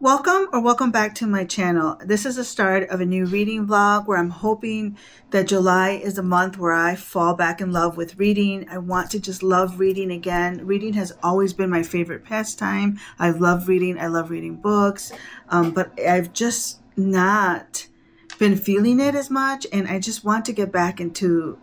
Welcome back to my channel. This is the start of a new reading vlog where I'm hoping that July is a month where I fall back in love with reading. I want to just love reading again. Reading has always been my favorite pastime. I love reading. I love reading books, but I've just not been feeling it as much, and I just want to get back into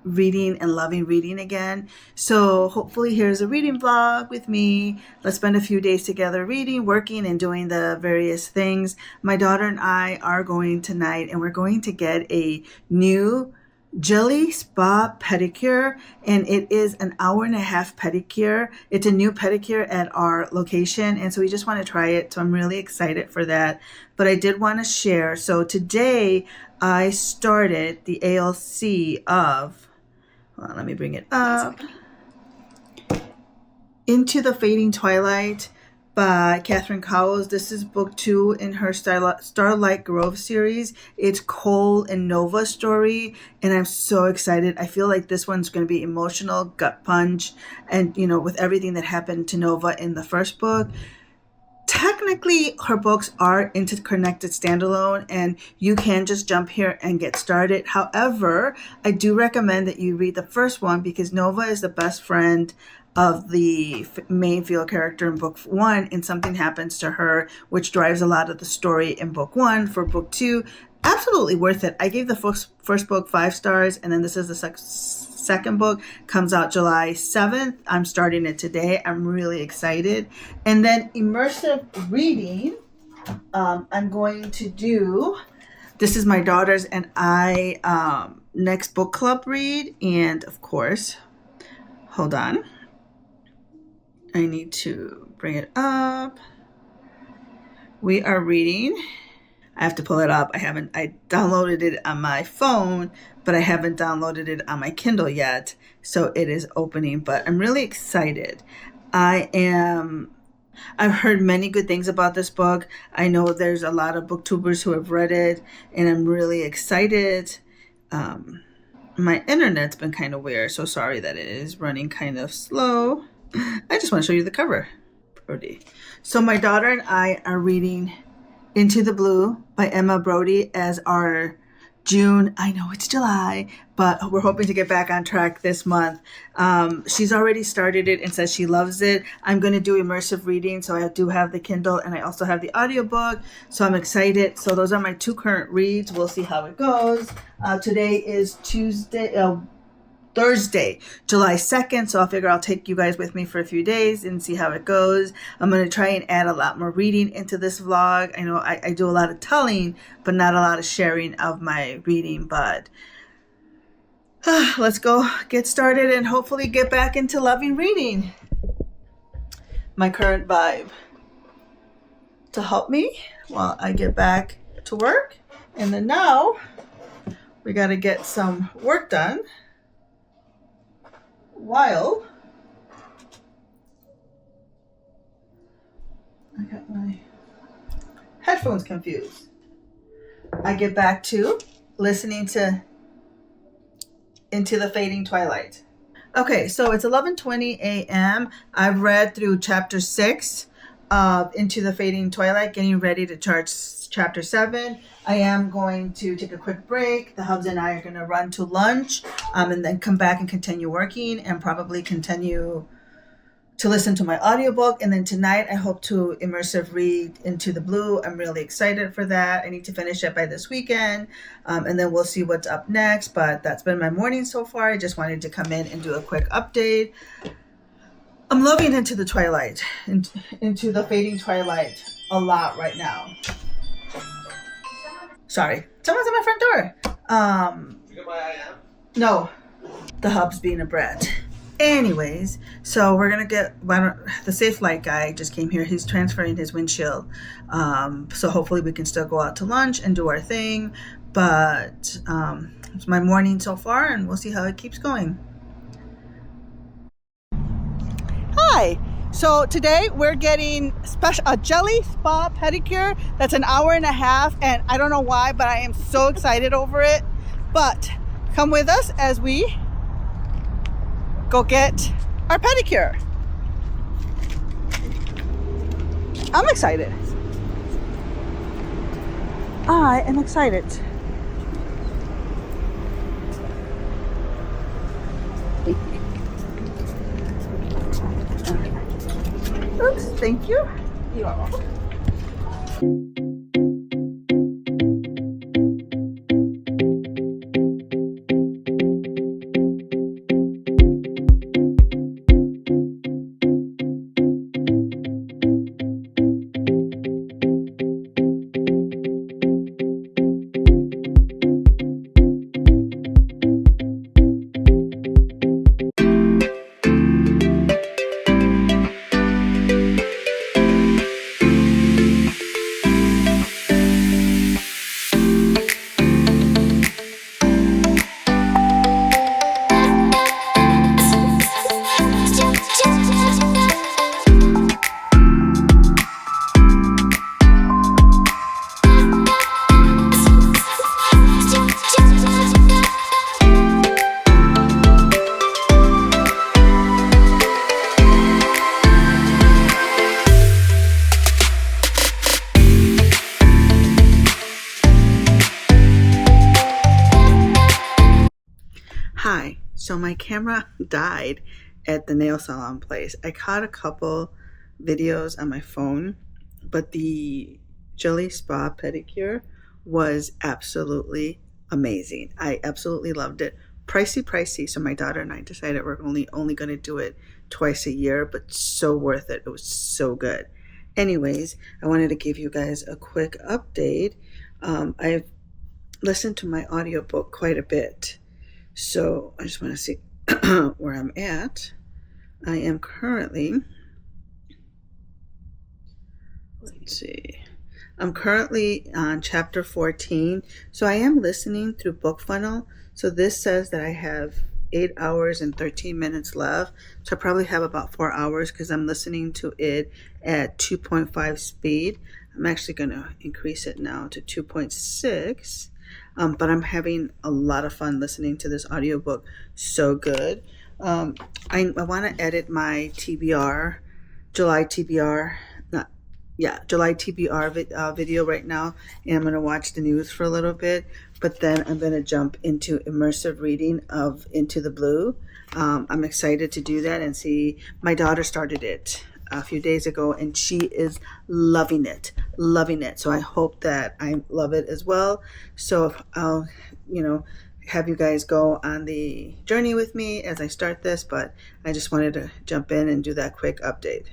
reading and loving reading again. So hopefully here's a reading vlog with me. Let's spend a few days together reading, working, and doing the various things. My daughter and I are going tonight, and we're going to get a new jelly spa pedicure, and it is an hour-and-a-half pedicure. It's a new pedicure at our location, and so we just want to try it. So I'm really excited for that. But I did want to share. So today I started the ALC of, let me bring it up, Into the Fading Twilight by Catherine Cowles. This is book 2 in her Starlight Grove series. It's Cole and Nova's story, and I'm so excited. I feel like this one's going to be emotional, gut punch, and with everything that happened to Nova in the first book. Technically, her books are interconnected standalone, and you can just jump here and get started. However, I do recommend that you read the first one because Nova is the best friend of the main female character in book 1, and something happens to her which drives a lot of the story in book 1. For book 2, absolutely worth it. I gave the first book 5 stars, and then this is the second book. Comes out July 7th. I'm starting it today. I'm really excited. And then immersive reading, I'm going to do, this is my daughter's and I next book club read, and of course, hold on, I need to bring it up. We are reading, I have to pull it up. I downloaded it on my phone, but I haven't downloaded it on my Kindle yet. So it is opening, but I'm really excited. I've heard many good things about this book. I know there's a lot of booktubers who have read it, and I'm really excited. My internet's been kind of weird, so sorry that it is running kind of slow. I just want to show you the cover. Brody. So my daughter and I are reading Into the Blue by Emma Brody as our June. I know it's July, but we're hoping to get back on track this month. She's already started it and says she loves it. I'm going to do immersive reading, so I do have the Kindle and I also have the audiobook, so I'm excited. So those are my 2 current reads. We'll see how it goes. Today is Thursday, July 2nd, so I'll figure I'll take you guys with me for a few days and see how it goes. I'm going to try and add a lot more reading into this vlog. I know I do a lot of telling, but not a lot of sharing of my reading, but let's go get started and hopefully get back into loving reading. My current vibe to help me while I get back to work. And then now we got to get some work done while I got my headphones confused. I get back to listening to Into the Fading Twilight. Okay, so it's 11:20 a.m. I've read through chapter 6 of Into the Fading Twilight, getting ready to start chapter 7. I am going to take a quick break. The hubs and I are going to run to lunch and then come back and continue working and probably continue to listen to my audiobook. And then tonight I hope to immersive read Into the Blue. I'm really excited for that. I need to finish it by this weekend, and then we'll see what's up next. But that's been my morning so far. I just wanted to come in and do a quick update. I'm loving Into the Twilight, Into the Fading Twilight a lot right now. Sorry, someone's at my front door. You can buy I am? No, the hub's being a brat. Anyways, so we're gonna get the Safe Light guy just came here. He's transferring his windshield, so hopefully we can still go out to lunch and do our thing. But it's my morning so far, and we'll see how it keeps going. Hi. So today we're getting a jelly spa pedicure. That's an hour-and-a-half, and I don't know why, but I am so excited over it. But come with us as we go get our pedicure. I'm excited. I am excited. Oops, thank you. You are welcome. Hi, so my camera died at the nail salon place. I caught a couple videos on my phone, but the Jelly Spa pedicure was absolutely amazing. I absolutely loved it. Pricey, pricey. So my daughter and I decided we're only going to do it twice a year, but so worth it. It was so good. Anyways, I wanted to give you guys a quick update. I've listened to my audiobook quite a bit. So I just want to see where I'm at. I am currently, let's see, I'm currently on chapter 14. So I am listening through BookFunnel. So this says that I have 8 hours and 13 minutes left. So I probably have about 4 hours because I'm listening to it at 2.5 speed. I'm actually going to increase it now to 2.6. But I'm having a lot of fun listening to this audiobook. So good. I want to edit my TBR, July TBR, July TBR video right now, and I'm going to watch the news for a little bit, but then I'm going to jump into immersive reading of Into the Blue. I'm excited to do that and see. My daughter started it a few days ago, and she is loving it. So I hope that I love it as well. So I'll, have you guys go on the journey with me as I start this, but I just wanted to jump in and do that quick update.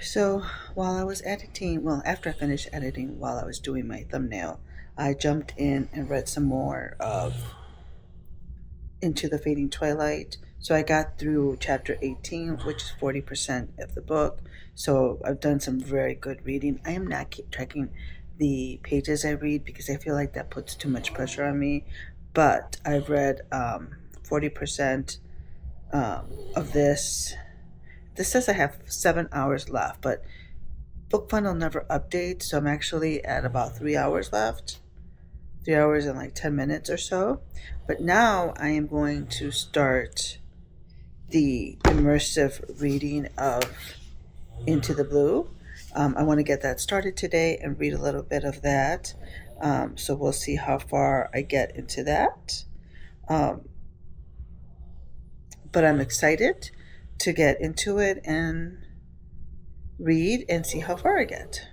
So while I was editing, after I finished editing, while I was doing my thumbnail, I jumped in and read some more of Into the Fading Twilight. So I got through chapter 18, which is 40% of the book. So I've done some very good reading. I am not keep tracking the pages I read because I feel like that puts too much pressure on me. But I've read 40% of this. This says I have 7 hours left, but BookFunnel never updates, so I'm actually at about 3 hours left. 3 hours and like 10 minutes or so. But now I am going to start the immersive reading of Into the Blue. I want to get that started today and read a little bit of that. So we'll see how far I get into that. But I'm excited to get into it and read and see how far I get.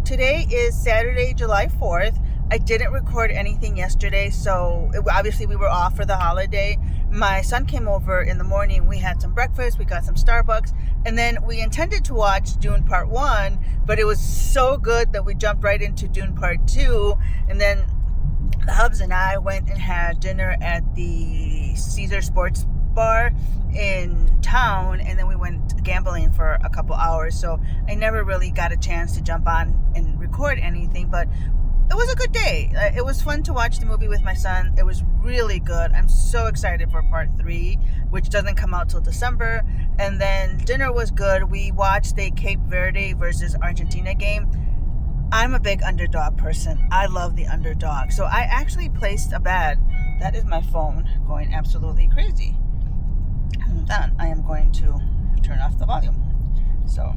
Today is Saturday, July 4th. I didn't record anything yesterday, so obviously we were off for the holiday. My son came over in the morning. We had some breakfast, we got some Starbucks, and then we intended to watch Dune Part 1, but it was so good that we jumped right into Dune Part 2, and then the Hubs and I went and had dinner at the Caesar Sports Bar in town, and then we went gambling for a couple hours, so I never really got a chance to jump on and record anything, but it was a good day. It was fun to watch the movie with my son. It was really good. I'm so excited for Part 3, which doesn't come out till December. And then dinner was good. We watched a Cape Verde versus Argentina game. I'm a big underdog person. I love the underdog. So I actually placed a bet. That is my phone going absolutely crazy. Hold on. I am going to turn off the volume. So,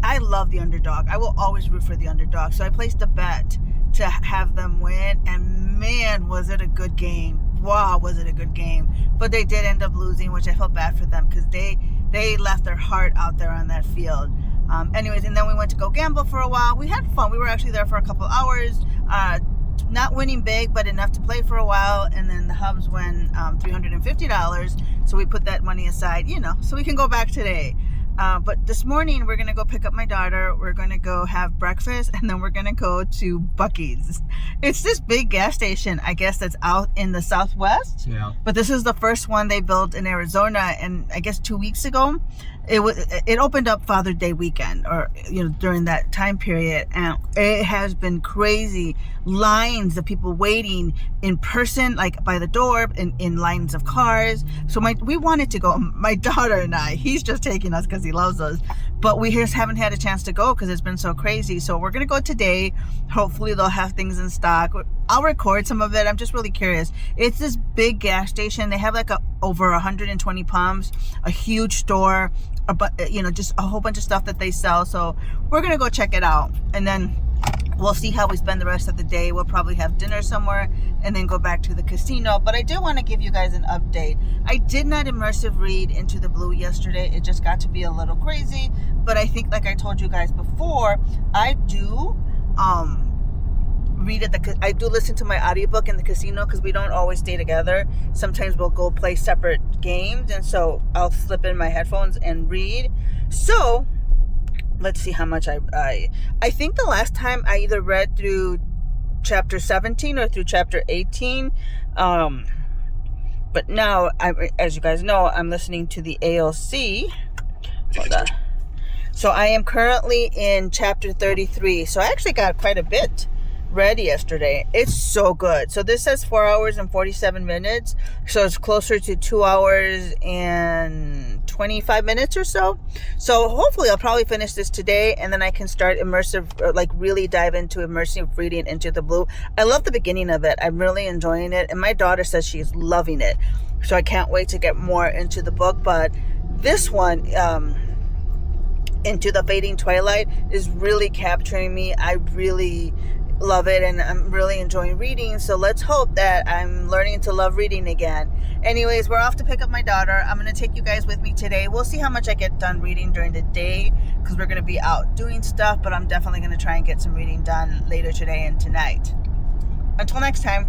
I love the underdog. I will always root for the underdog. So I placed a bet to have them win, and man, was it a good game. Wow, was it a good game. But they did end up losing, which I felt bad for them because they left their heart out there on that field. Anyways, and then we went to go gamble for a while. We had fun. We were actually there for a couple hours. Not winning big, but enough to play for a while. And then the Hubs won $350. So we put that money aside, so we can go back today. But this morning we're going to go pick up my daughter. We're going to go have breakfast, and then we're going to go to Buc-ee's. It's this big gas station, I guess, that's out in the Southwest. Yeah. But this is the first one they built in Arizona. And I guess 2 weeks ago, it opened up Father's Day weekend, or during that time period, and it has been crazy. Lines of people waiting in person, like by the door, in lines of cars. So we wanted to go, my daughter and I. He's just taking us because he loves us, but we just haven't had a chance to go because it's been so crazy. So we're gonna go today. Hopefully they'll have things in stock. I'll record some of it. I'm just really curious. It's this big gas station. They have like over 120 pumps, a huge store, just a whole bunch of stuff that they sell. So we're gonna go check it out, and then we'll see how we spend the rest of the day. We'll probably have dinner somewhere and then go back to the casino. But I do want to give you guys an update. I did not immersive read Into the Blue yesterday. It just got to be a little crazy. But I think, like I told you guys before, I do I do listen to my audiobook in the casino because we don't always stay together. Sometimes we'll go play separate games, and so I'll slip in my headphones and read. So let's see how much I think the last time I either read through chapter 17 or through chapter 18. But now, as you guys know, I'm listening to the ALC. Hold on. So I am currently in chapter 33. So I actually got quite a bit read yesterday. It's so good. So this says 4 hours and 47 minutes. So it's closer to 2 hours and 25 minutes or so. So hopefully I'll probably finish this today, and then I can start immersive, like really dive into immersive reading Into the Blue. I love the beginning of it. I'm really enjoying it. And my daughter says she's loving it. So I can't wait to get more into the book. But this one, Into the Fading Twilight, is really capturing me. I really love it, and I'm really enjoying reading. So let's hope that I'm learning to love reading again. Anyways, we're off to pick up my daughter. I'm going to take you guys with me today. We'll see how much I get done reading during the day, because we're going to be out doing stuff, but I'm definitely going to try and get some reading done later today and tonight. Until next time.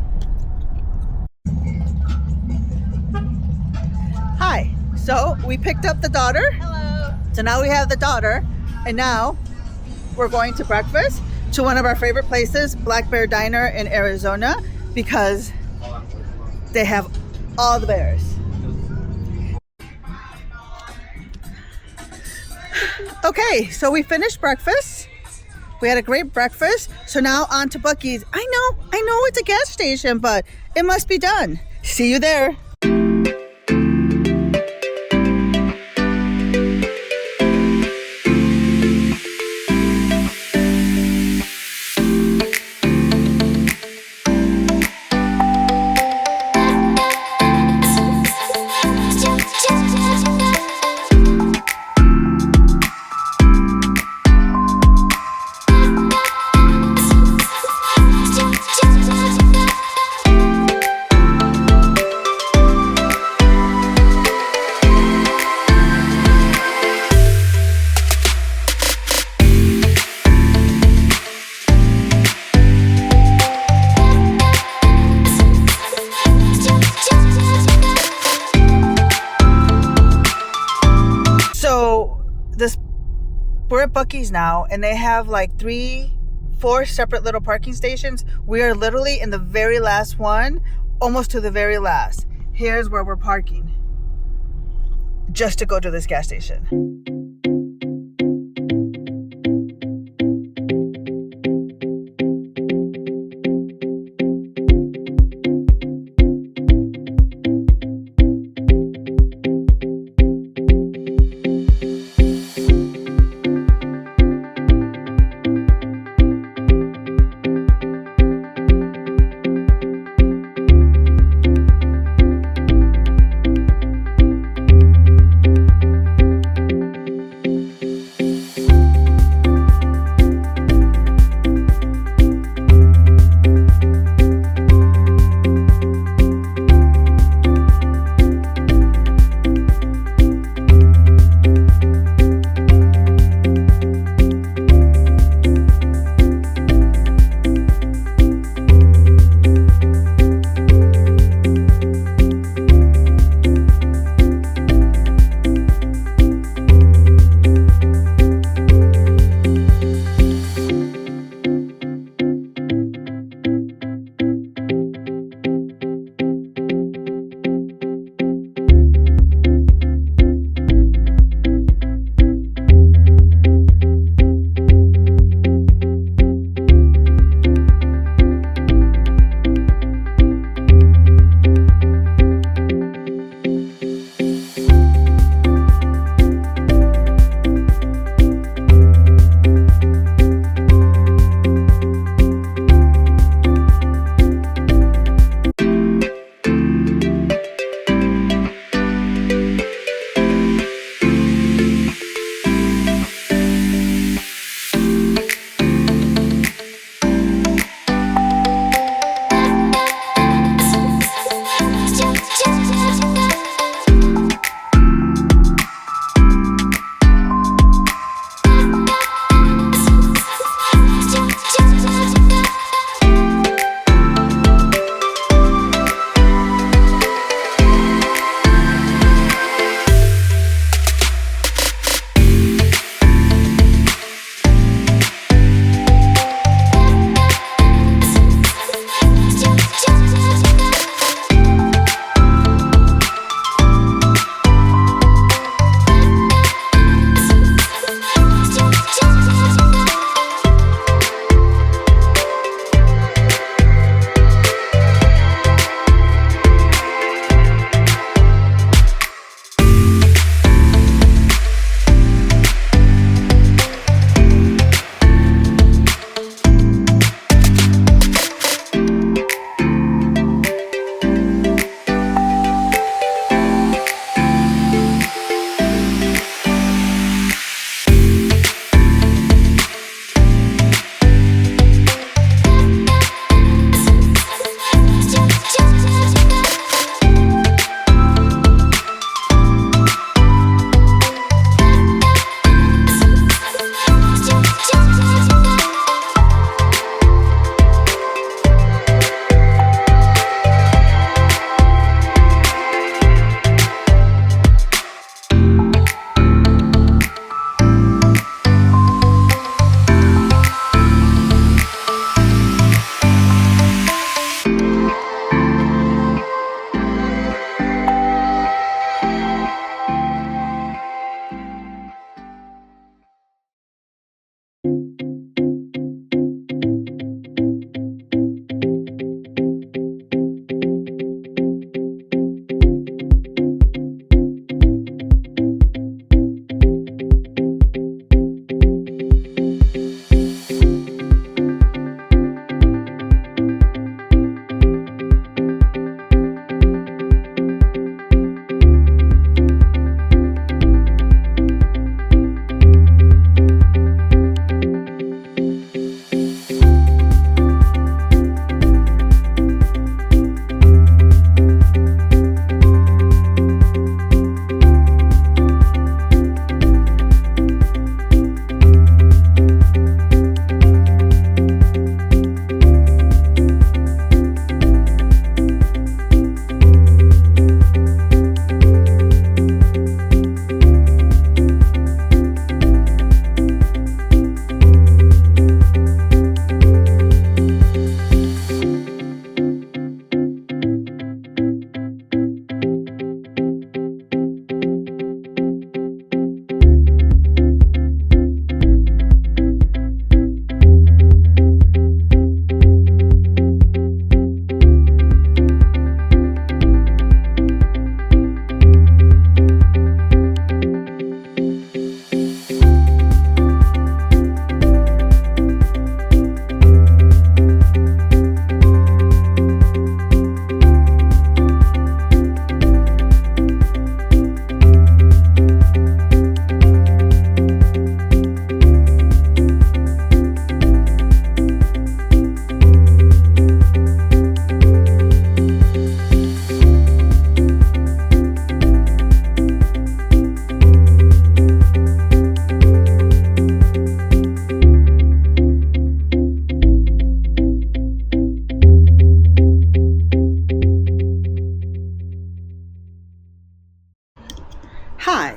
Hi. So we picked up the daughter. Hello. So now we have the daughter, and now we're going to breakfast to one of our favorite places, Black Bear Diner in Arizona, because they have all the bears. Okay, so we finished breakfast. We had a great breakfast. So now on to Buc-ee's. I know it's a gas station, but it must be done. See you there. We're at Buc-ee's now, and they have like 4 separate little parking stations. We are literally in the very last one, almost to the very last. Here's where we're parking, just to go to this gas station.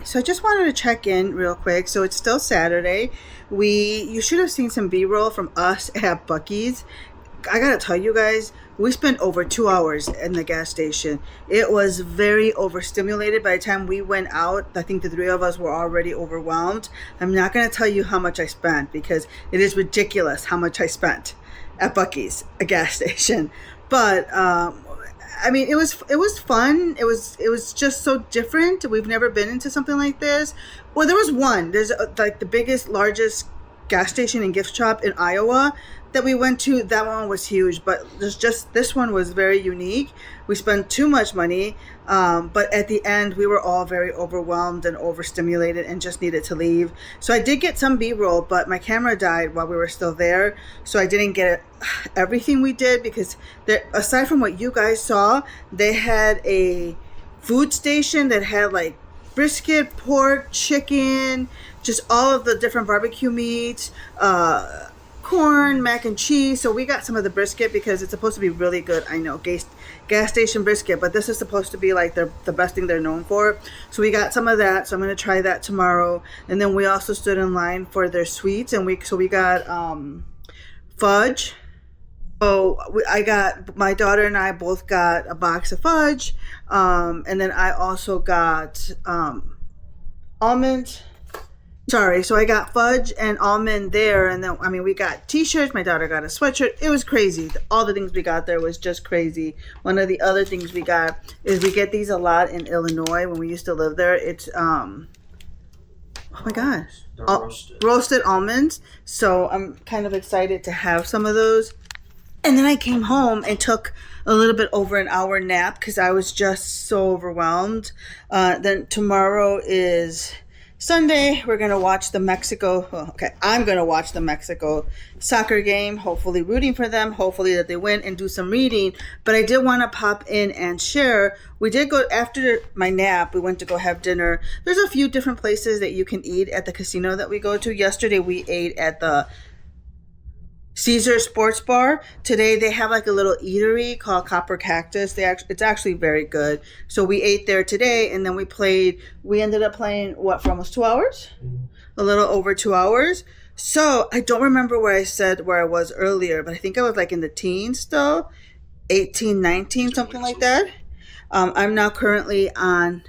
So I just wanted to check in real quick. So it's still Saturday. You should have seen some B-roll from us at Buc-ee's. I gotta tell you guys, we spent over 2 hours in the gas station. It was very overstimulated. By the time we went out, I think the three of us were already overwhelmed. I'm not gonna tell you how much I spent because it is ridiculous how much I spent at Buc-ee's, a gas station. But I mean, it was fun. It was just so different. We've never been into something like this. Well, there was one. There's like the biggest, largest gas station and gift shop in Iowa that we went to. That one was huge, but this one was very unique. We spent too much money, but at the end we were all very overwhelmed and overstimulated and just needed to leave. So I did get some B-roll, but my camera died while we were still there, so I didn't get everything we did because aside from what you guys saw, they had a food station that had like brisket, pork, chicken, just all of the different barbecue meats, corn, mac and cheese. So we got some of the brisket because it's supposed to be really good. I know, gas station brisket, but this is supposed to be like the best thing they're known for. So we got some of that. So I'm going to try that tomorrow. And then we also stood in line for their sweets, and we got fudge. So my daughter and I both got a box of fudge, and then I also got almond. Sorry, so I got fudge and almond there, and then we got t-shirts. My daughter got a sweatshirt. It was crazy. All the things we got there was just crazy. One of the other things we got is we get these a lot in Illinois when we used to live there. It's oh my gosh, roasted almonds. So I'm kind of excited to have some of those. And then I came home and took a little bit over an hour nap because I was just so overwhelmed. Then tomorrow is Sunday. We're going to watch I'm going to watch the Mexico soccer game, hopefully rooting for them, hopefully that they win, and do some reading. But I did want to pop in and share. We did go, after my nap, we went to go have dinner. There's a few different places that you can eat at the casino that we go to. Yesterday we ate at the Caesar Sports Bar. Today they have like a little eatery called Copper Cactus. It's actually very good. So we ate there today, and then we ended up playing for almost 2 hours? A little over 2 hours. So I don't remember where I said where I was earlier, but I think I was like in the teens still, 18, 19, something like that. I'm now currently on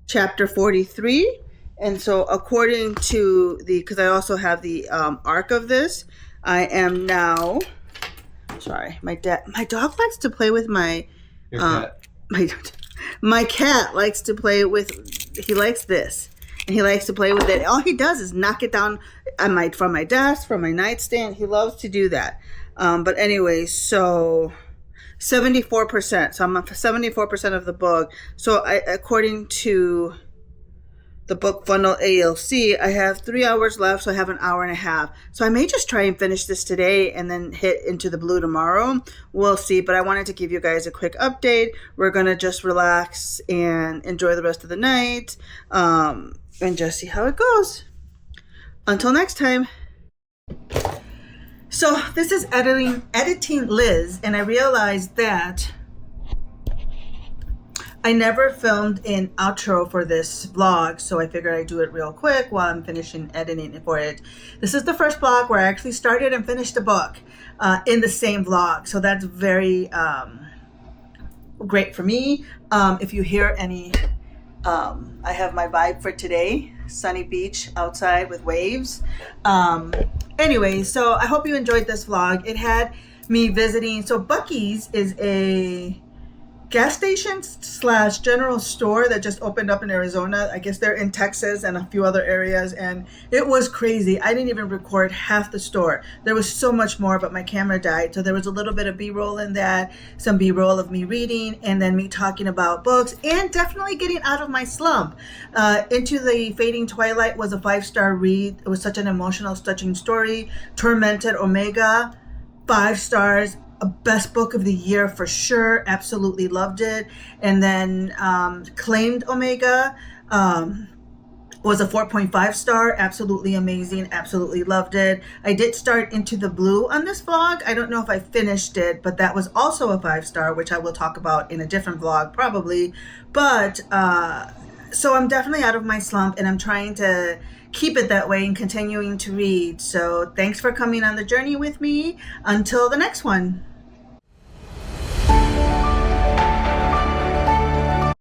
chapter 43. And so according to because I also have the arc of this, I am now. Sorry, my dog likes to play with my. Your cat. My cat likes to play with. He likes this, and he likes to play with it. All he does is knock it down from my desk, from my nightstand. He loves to do that. But anyway, so 74%. So I'm up 74% of the book. So according to the book funnel ALC, I have 3 hours left, so I have an hour and a half. So I may just try and finish this today and then hit into the blue tomorrow. We'll see, but I wanted to give you guys a quick update. We're going to just relax and enjoy the rest of the night, and just see how it goes. Until next time. So this is editing Liz, and I realized that I never filmed an outro for this vlog, so I figured I'd do it real quick while I'm finishing editing for it. This is the first vlog where I actually started and finished a book in the same vlog, so that's very great for me. If you hear any, I have my vibe for today, sunny beach outside with waves. Anyway, so I hope you enjoyed this vlog. It had me visiting, so Buc-ee's is a gas station / general store that just opened up in Arizona. I guess they're in Texas and a few other areas, and it was crazy. I didn't even record half the store. There was so much more, but my camera died. So there was a little bit of B-roll in that, some B-roll of me reading, and then me talking about books, and definitely getting out of my slump. Into the Fading Twilight was a 5-star read. It was such an emotional, touching story. Tormented Omega, 5 stars. A best book of the year for sure. Absolutely loved it. And then Claimed Omega was a 4.5 star. Absolutely amazing. Absolutely loved it. I did start Into the Blue on this vlog. I don't know if I finished it, but that was also a 5 star, which I will talk about in a different vlog probably. But So I'm definitely out of my slump and I'm trying to keep it that way and continuing to read. So thanks for coming on the journey with me. Until the next one.